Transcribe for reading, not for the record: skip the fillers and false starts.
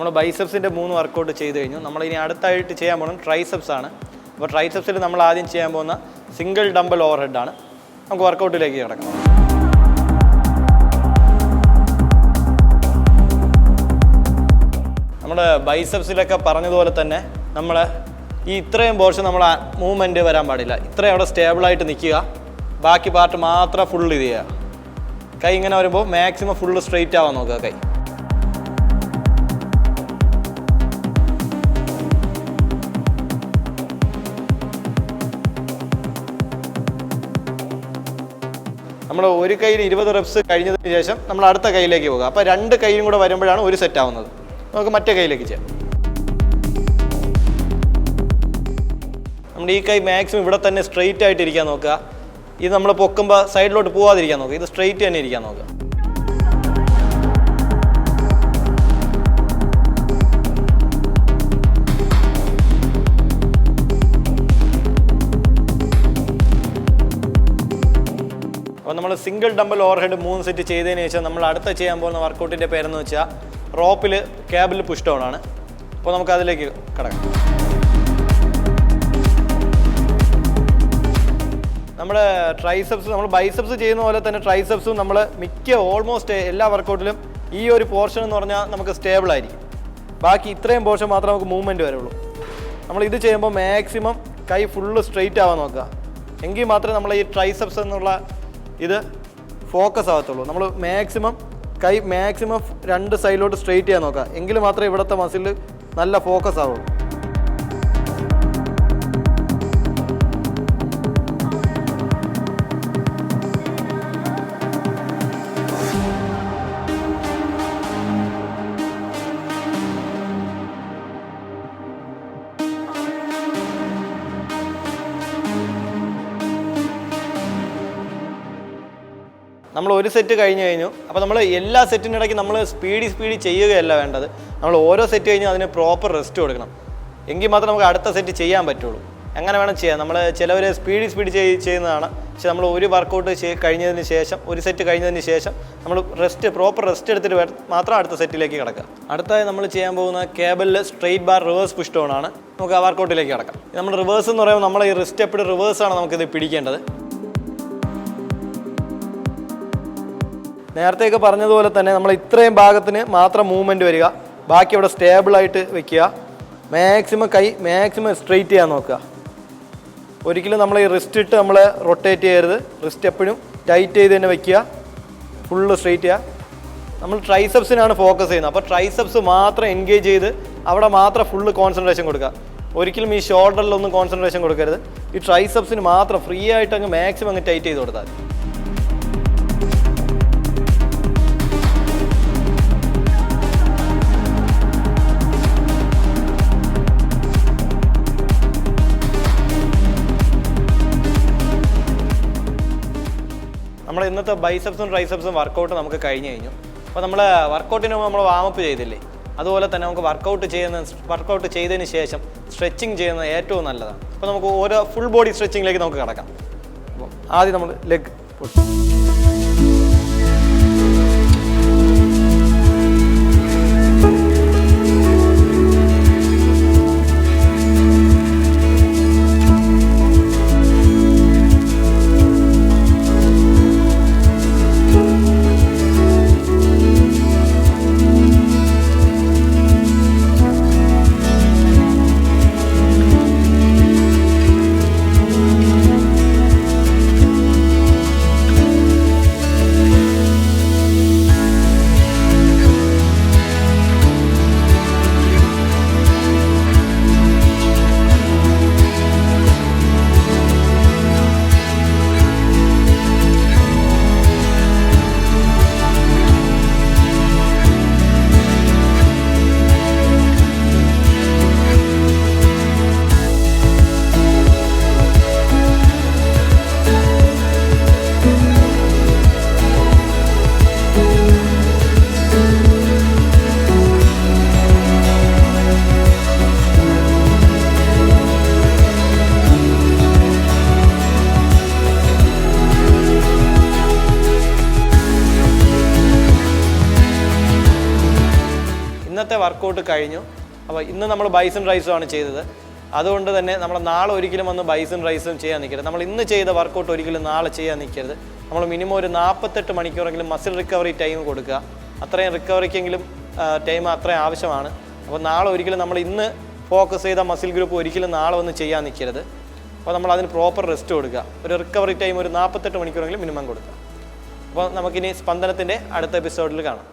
നമ്മൾ ബൈസെപ്സിൻ്റെ 3 വർക്കൗട്ട് ചെയ്ത് കഴിഞ്ഞു. നമ്മളിനി അടുത്തായിട്ട് ചെയ്യാൻ പോകുന്നത് ട്രൈസെപ്സ് ആണ്. അപ്പോൾ ട്രൈസെപ്സിൽ നമ്മൾ ആദ്യം ചെയ്യാൻ പോകുന്ന സിംഗിൾ ഡംബൽ ഓവർ ഹെഡ് ആണ്. നമുക്ക് വർക്കൗട്ടിലേക്ക് കിടക്കണം. നമ്മുടെ ബൈസെപ്സിലൊക്കെ പറഞ്ഞതുപോലെ തന്നെ നമ്മൾ ഈ ഇത്രയും പോർഷൻ നമ്മൾ മൂവ്മെൻറ്റ് വരാൻ പാടില്ല. ഇത്രയും അവിടെ സ്റ്റേബിളായിട്ട് നിൽക്കുക. ബാക്കി പാർട്ട് മാത്രം ഫുൾ ഇത് ചെയ്യുക. കൈ ഇങ്ങനെ വരുമ്പോൾ മാക്സിമം ഫുള്ള് സ്ട്രെയിറ്റ് ആവാൻ നോക്കുക. കൈ നമ്മൾ ഒരു കയ്യിൽ 20 റെപ്സ് കഴിഞ്ഞതിന് ശേഷം നമ്മൾ അടുത്ത കൈയിലേക്ക് പോകുക. അപ്പോൾ 2 കൈയും കൂടെ വരുമ്പോഴാണ് ഒരു സെറ്റ് ആവുന്നത്. നമുക്ക് മറ്റേ കൈയിലേക്ക് ചെയ്യാം. നമ്മുടെ ഈ കൈ മാക്സിമം ഇവിടെ തന്നെ സ്ട്രെയിറ്റ് ആയിട്ട് ഇരിക്കാൻ നോക്കുക. ഇത് നമ്മൾ പൊക്കുമ്പോൾ സൈഡിലോട്ട് പോവാതിരിക്കാൻ നോക്കുക. ഇത് സ്ട്രെയിറ്റ് തന്നെ ഇരിക്കാൻ നോക്കുക. അപ്പോൾ നമ്മൾ single dumbbell over head 3 set ചെയ്തതിന് ശേഷം നമ്മൾ അടുത്ത ചെയ്യാൻ പോകുന്ന വർക്കൗട്ടിൻ്റെ പേരെന്ന് വെച്ചാൽ റോപ്പിൽ ക്യാബിൽ പുഷ് ഡൗൺ ആണ്. അപ്പോൾ നമുക്ക് അതിലേക്ക് കിടക്കാം. നമ്മുടെ ട്രൈസെപ്സ് നമ്മൾ ബൈസെപ്സ് ചെയ്യുന്ന പോലെ തന്നെ ട്രൈസെപ്സും നമ്മൾ ഓൾമോസ്റ്റ് എല്ലാ വർക്കൗട്ടിലും ഈ ഒരു പോർഷൻ എന്ന് പറഞ്ഞാൽ നമുക്ക് സ്റ്റേബിൾ ആയിരിക്കും. ബാക്കി ഇത്രയും പോർഷൻ മാത്രമേ നമുക്ക് മൂവ്മെൻറ്റ് വരുള്ളൂ. നമ്മൾ ഇത് ചെയ്യുമ്പോൾ മാക്സിമം കൈ ഫുള്ള് സ്ട്രെയിറ്റ് ആവാൻ നോക്കുക. എങ്കിൽ മാത്രമേ നമ്മൾ ഈ ട്രൈസെപ്സ് എന്നുള്ള ഇത് ഫോക്കസ് ആകത്തുള്ളൂ. നമ്മൾ മാക്സിമം കൈ 2 സൈഡിലോട്ട് സ്ട്രെയിറ്റ് ചെയ്യാൻ നോക്കുക. എങ്കിൽ മാത്രമേ ഇവിടുത്തെ മസിലിൽ നല്ല ഫോക്കസ് ആവുള്ളൂ. നമ്മൾ ഒരു സെറ്റ് കഴിഞ്ഞു. അപ്പോൾ നമ്മൾ എല്ലാ സെറ്റിനിടയ്ക്ക് നമ്മൾ സ്പീഡ് ചെയ്യുകയല്ല വേണ്ടത്. നമ്മൾ ഓരോ സെറ്റ് കഴിഞ്ഞ് അതിന് പ്രോപ്പർ റെസ്റ്റ് കൊടുക്കണം. എങ്കിൽ മാത്രമേ നമുക്ക് അടുത്ത സെറ്റ് ചെയ്യാൻ പറ്റുള്ളൂ. അങ്ങനെ വേണം ചെയ്യാൻ. നമ്മൾ ചിലവർ സ്പീഡ് ചെയ്യുന്നതാണ്. പക്ഷെ നമ്മൾ ഒരു വർക്കൗട്ട് കഴിഞ്ഞതിന് ശേഷം ഒരു സെറ്റ് കഴിഞ്ഞതിന് ശേഷം നമ്മൾ പ്രോപ്പർ റെസ്റ്റ് എടുത്തിട്ട് മാത്രം അടുത്ത സെറ്റിലേക്ക് കിടക്കുക. അടുത്തായി നമ്മൾ ചെയ്യാൻ പോകുന്ന കേബിളിൽ straight bar reverse push down ആണ്. നമുക്ക് ആ വർക്കൗട്ടിലേക്ക് കിടക്കാം. നമ്മൾ റിവേഴ്സ് എന്ന് പറയുമ്പോൾ നമ്മൾ ഈ റിസ്റ്റ് എപ്പോഴും റിവേഴ്സാണ് നമുക്കിത് പിടിക്കേണ്ടത്. നേരത്തെയൊക്കെ പറഞ്ഞതുപോലെ തന്നെ നമ്മൾ ഇത്രയും ഭാഗത്തിന് മാത്രം മൂവ്മെൻറ്റ് വരിക. ബാക്കി അവിടെ സ്റ്റേബിളായിട്ട് വെക്കുക. മാക്സിമം സ്ട്രെയിറ്റ് ചെയ്യാൻ നോക്കുക. ഒരിക്കലും നമ്മൾ ഈ റിസ്റ്റ് ഇട്ട് നമ്മൾ റൊട്ടേറ്റ് ചെയ്യരുത്. റിസ്റ്റ് എപ്പോഴും ടൈറ്റ് ചെയ്ത് തന്നെ വെക്കുക. ഫുള്ള് സ്ട്രെയിറ്റ് ചെയ്യുക. നമ്മൾ ട്രൈസെപ്സിനാണ് ഫോക്കസ് ചെയ്യുന്നത്. അപ്പോൾ ട്രൈസെപ്സ് മാത്രം എൻഗേജ് ചെയ്ത് അവിടെ മാത്രം ഫുള്ള് കോൺസെൻട്രേഷൻ കൊടുക്കുക. ഒരിക്കലും ഈ ഷോൾഡറിലൊന്നും കോൺസെൻട്രേഷൻ കൊടുക്കരുത്. ഈ ട്രൈസെപ്സിന് മാത്രം ഫ്രീ ആയിട്ട് അങ്ങ് മാക്സിമം അങ്ങ് ടൈറ്റ് ചെയ്ത് കൊടുത്താൽ മതി. നമ്മൾ ഇന്നത്തെ ബൈസെപ്സും ട്രൈസെപ്സും വർക്കൗട്ട് നമുക്ക് കഴിഞ്ഞു. അപ്പോൾ നമ്മൾ വർക്കൗട്ടിന് മുമ്പ് നമ്മൾ വാമപ്പ് ചെയ്തില്ലേ, അതുപോലെ തന്നെ നമുക്ക് വർക്കൗട്ട് ചെയ്തതിന് ശേഷം സ്ട്രെച്ചിങ് ചെയ്യുന്നത് ഏറ്റവും നല്ലതാണ്. അപ്പോൾ നമുക്ക് ഓരോ ഫുൾ ബോഡി സ്ട്രെച്ചിങ്ങിലേക്ക് നമുക്ക് കിടക്കാം. അപ്പോൾ ആദ്യം നമ്മൾ ലെഗ് ഇന്നത്തെ വർക്കൗട്ട് കഴിഞ്ഞു. അപ്പോൾ ഇന്ന് നമ്മൾ ബൈസൺ റൈസുമാണ് ചെയ്തത്. അതുകൊണ്ട് തന്നെ നമ്മൾ നാളെ ഒരിക്കലും വന്ന് ബൈസൺ റൈസും ചെയ്യാൻ നിൽക്കരുത്. നമ്മൾ ഇന്ന് ചെയ്ത വർക്കൗട്ട് ഒരിക്കലും നാളെ ചെയ്യാൻ നിൽക്കരുത്. നമ്മൾ മിനിമം ഒരു 48 മണിക്കൂറെങ്കിലും മസിൽ റിക്കവറി ടൈം കൊടുക്കുക. അത്രയും റിക്കവറിക്കെങ്കിലും ടൈം അത്രയും ആവശ്യമാണ്. അപ്പോൾ നാളെ ഒരിക്കലും നമ്മൾ ഇന്ന് ഫോക്കസ് ചെയ്ത മസിൽ ഗ്രൂപ്പ് ഒരിക്കലും നാളെ വന്ന് ചെയ്യാൻ നിൽക്കരുത്. അപ്പോൾ നമ്മൾ അതിന് പ്രോപ്പർ റെസ്റ്റ് കൊടുക്കുക. ഒരു റിക്കവറി ടൈം ഒരു 48 മണിക്കൂറെങ്കിലും മിനിമം കൊടുക്കുക. അപ്പോൾ നമുക്കിനി സ്പന്ദനത്തിൻ്റെ അടുത്ത എപ്പിസോഡിൽ കാണാം.